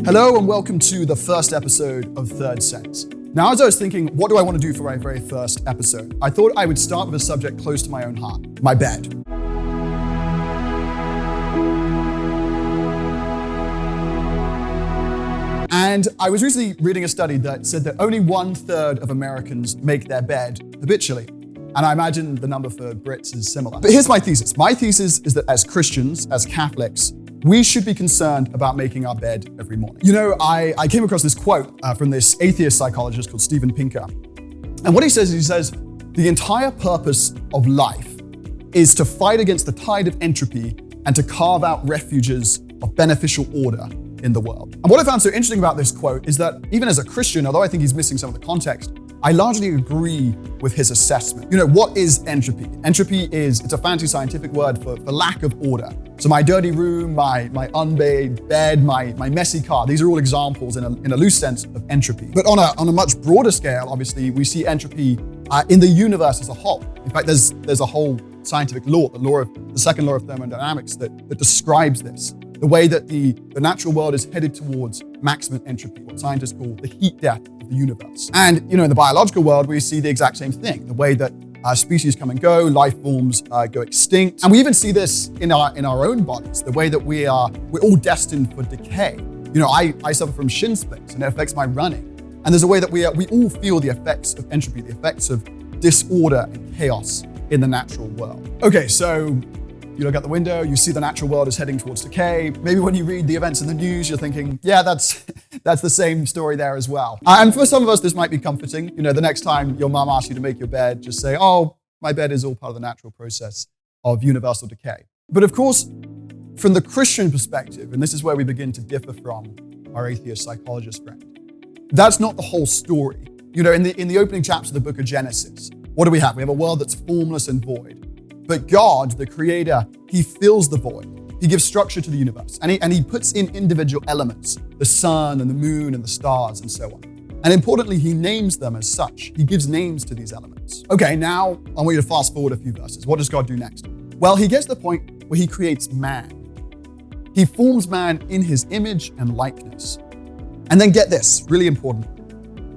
Hello and welcome to the first episode of Third Sense. Now, as I was thinking, what do I want to do for my very first episode? I thought I would start with a subject close to my own heart, my bed. And I was recently reading a study that said that only 1/3 of Americans make their bed habitually. And I imagine the number for Brits is similar. But here's my thesis. My thesis is that as Christians, as Catholics, we should be concerned about making our bed every morning. You know, I came across this quote from this atheist psychologist called Steven Pinker. And what he says, the entire purpose of life is to fight against the tide of entropy and to carve out refuges of beneficial order in the world. And what I found so interesting about this quote is that even as a Christian, although I think he's missing some of the context, I largely agree with his assessment. You know, what is entropy? Entropy it's a fancy scientific word for lack of order. So my dirty room, my unmade bed, my messy car, these are all examples in a loose sense of entropy. But on a much broader scale, obviously, we see entropy in the universe as a whole. In fact, there's a whole scientific law, the second law of thermodynamics that describes this. The way that the natural world is headed towards maximum entropy, what scientists call the heat death of the universe. And, you know, in the biological world, we see the exact same thing, the way that species come and go, life forms go extinct. And we even see this in our own bodies, the way that we're all destined for decay. You know, I suffer from shin splints and it affects my running. And there's a way that we all feel the effects of entropy, the effects of disorder and chaos in the natural world. Okay, so you look out the window, you see the natural world is heading towards decay. Maybe when you read the events in the news, you're thinking, yeah, that's the same story there as well. And for some of us, this might be comforting. You know, the next time your mom asks you to make your bed, just say, oh, my bed is all part of the natural process of universal decay. But of course, from the Christian perspective, and this is where we begin to differ from our atheist psychologist friend, that's not the whole story. You know, in the opening chapters of the book of Genesis, what do we have? We have a world that's formless and void. But God, the creator, he fills the void. He gives structure to the universe. And he puts in individual elements, the sun and the moon and the stars and so on. And importantly, he names them as such. He gives names to these elements. Okay, now I want you to fast forward a few verses. What does God do next? Well, he gets to the point where he creates man. He forms man in his image and likeness. And then get this, really important.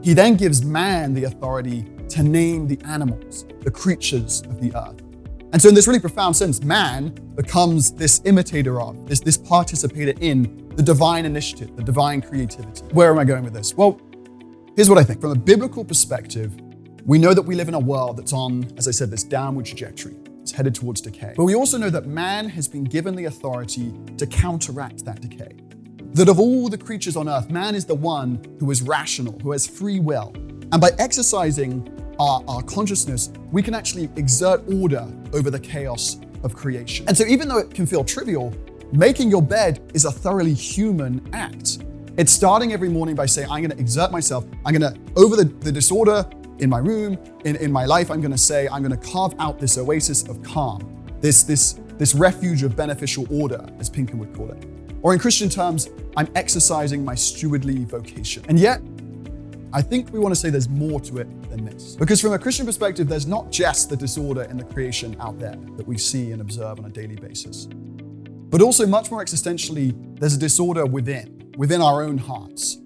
He then gives man the authority to name the animals, the creatures of the earth. And so in this really profound sense, man becomes this imitator of, this participator in the divine initiative, the divine creativity. Where am I going with this? Well, here's what I think. From a biblical perspective, we know that we live in a world that's on, as I said, this downward trajectory. It's headed towards decay. But we also know that man has been given the authority to counteract that decay. That of all the creatures on earth, man is the one who is rational, who has free will. And by exercising our consciousness, we can actually exert order over the chaos of creation. And so even though it can feel trivial, making your bed is a thoroughly human act. It's starting every morning by saying, I'm gonna exert myself. I'm gonna, over the disorder in my room, in my life, I'm gonna carve out this oasis of calm, this refuge of beneficial order, as Pinker would call it. Or in Christian terms, I'm exercising my stewardly vocation. And yet, I think we want to say there's more to it than this. Because from a Christian perspective, there's not just the disorder in the creation out there that we see and observe on a daily basis. But also much more existentially, there's a disorder within our own hearts.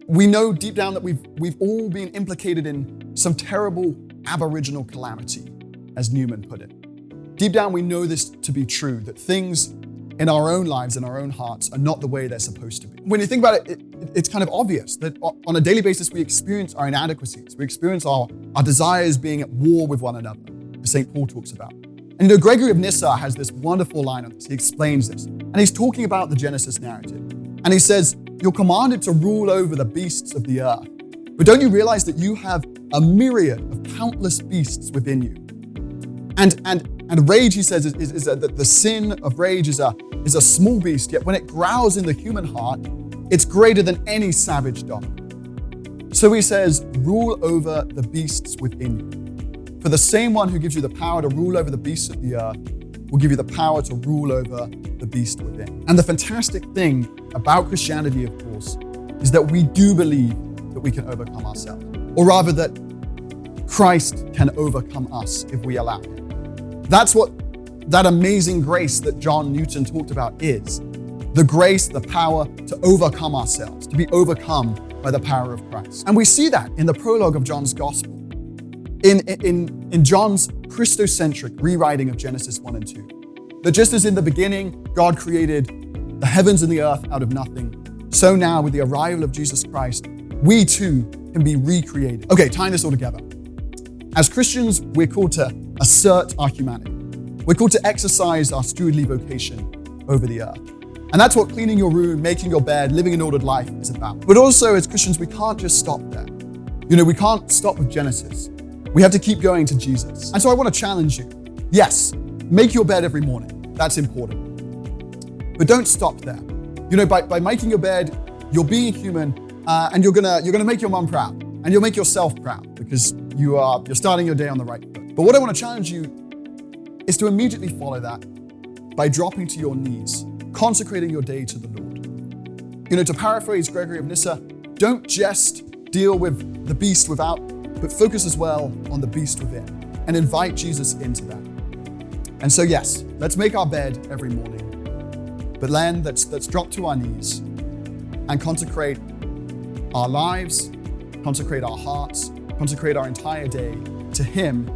We know deep down that we've all been implicated in some terrible aboriginal calamity, as Newman put it. Deep down, we know this to be true, that things in our own lives and our own hearts are not the way they're supposed to be. When you think about it, it's kind of obvious that on a daily basis, we experience our inadequacies. We experience our desires being at war with one another, as St. Paul talks about. And you know, Gregory of Nyssa has this wonderful line on this. He explains this. And he's talking about the Genesis narrative. And he says, you're commanded to rule over the beasts of the earth. But don't you realize that you have a myriad of countless beasts within you? And rage, he says, is the sin of rage is a small beast, yet when it growls in the human heart, it's greater than any savage dog. So he says, rule over the beasts within you. For the same one who gives you the power to rule over the beasts of the earth will give you the power to rule over the beast within. And the fantastic thing about Christianity, of course, is that we do believe that we can overcome ourselves. Or rather that Christ can overcome us if we allow him. That's what that amazing grace that John Newton talked about is. the grace, the power to overcome ourselves, to be overcome by the power of Christ. And we see that in the prologue of John's gospel, in John's Christocentric rewriting of Genesis 1 and 2. That just as in the beginning, God created the heavens and the earth out of nothing, so now with the arrival of Jesus Christ, we too can be recreated. Okay, tying this all together. As Christians, we're called to assert our humanity. We're called to exercise our stewardly vocation over the earth. And that's what cleaning your room, making your bed, living an ordered life is about. But also, as Christians, we can't just stop there. We can't stop with Genesis. We have to keep going to Jesus. And so I want to challenge you. Yes, make your bed every morning. That's important. But don't stop there. By making your bed, you're being human, and you're gonna make your mom proud, and you'll make yourself proud because you're starting your day on the right foot. But what I want to challenge you is to immediately follow that by dropping to your knees, consecrating your day to the Lord. To paraphrase Gregory of Nyssa, don't just deal with the beast without, but focus as well on the beast within and invite Jesus into that. And so yes, let's make our bed every morning. But then let's drop to our knees and consecrate our lives, consecrate our hearts, consecrate our entire day to Him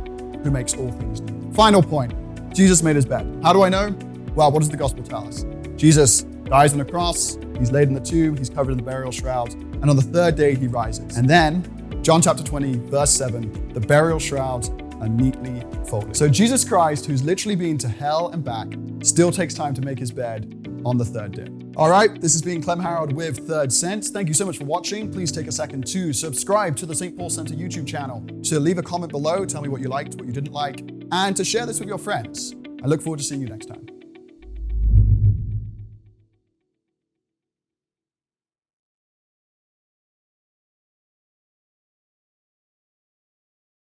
who makes all things new. Final point, Jesus made His bed. How do I know? Well, what does the gospel tell us? Jesus dies on a cross, He's laid in the tomb, He's covered in the burial shroud, and on the third day He rises. And then, John chapter 20, verse 7, the burial shrouds are neatly folded. So Jesus Christ, who's literally been to hell and back, still takes time to make His bed on the third day. All right, this has been Clem Harold with Third Sense. Thank you so much for watching. Please take a second to subscribe to the St. Paul Center YouTube channel, to leave a comment below, tell me what you liked, what you didn't like, and to share this with your friends. I look forward to seeing you next time.